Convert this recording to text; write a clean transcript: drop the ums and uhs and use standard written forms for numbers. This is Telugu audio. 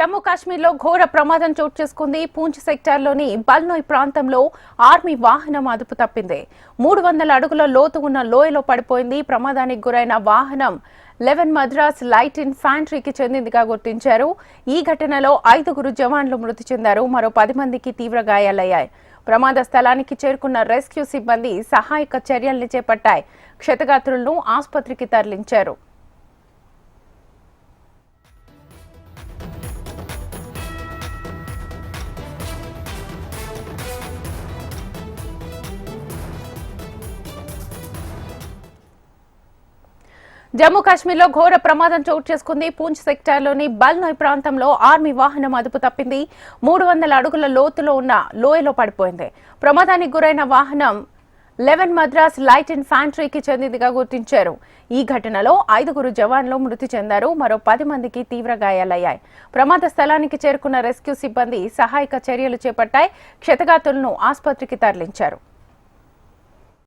జమ్మూ కాశ్మీర్లో ఘోర ప్రమాదం చోటు చేసుకుంది. పూంచ్ సెక్టార్లోని బల్నోయ్ ప్రాంతంలో ఆర్మీ వాహనం అదుపు తప్పింది. 300 అడుగుల లోతు ఉన్న లోయలో పడిపోయింది. ప్రమాదానికి గురైన వాహనం 11 మద్రాస్ లైట్ ఇన్ఫాంట్రీకి చెందిందిగా గుర్తించారు. ఈ ఘటనలో 5 జవాన్లు మృతి చెందారు. మరో 10 మందికి తీవ్ర గాయాలయ్యాయి. ప్రమాద స్థలానికి చేరుకున్న రెస్క్యూ సిబ్బంది సహాయక చర్యల్ని చేపట్టాయి. క్షతగాత్రులను ఆసుపత్రికి తరలించారు. జమ్మూ కాశ్మీర్లో ఘోర ప్రమాదం చోటు చేసుకుంది. పూంచ్ సెక్టార్లోని బల్నోయ్ ప్రాంతంలో ఆర్మీ వాహనం అదుపు తప్పింది. 300 అడుగుల లోతులో ఉన్న లోయలో పడిపోయింది. ప్రమాదానికి గురైన వాహనం 11 మద్రాస్ లైట్ ఇన్ఫాంట్రీకి చెందిందిగా గుర్తించారు. ఈ ఘటనలో 5 జవాన్లు మృతి చెందారు. మరో 10 మందికి తీవ్ర గాయాలయ్యాయి. ప్రమాద స్థలానికి చేరుకున్న రెస్క్యూ సిబ్బంది సహాయక చర్యలు చేపట్టాయి. క్షతగాత్రులను ఆసుపత్రికి తరలించారు.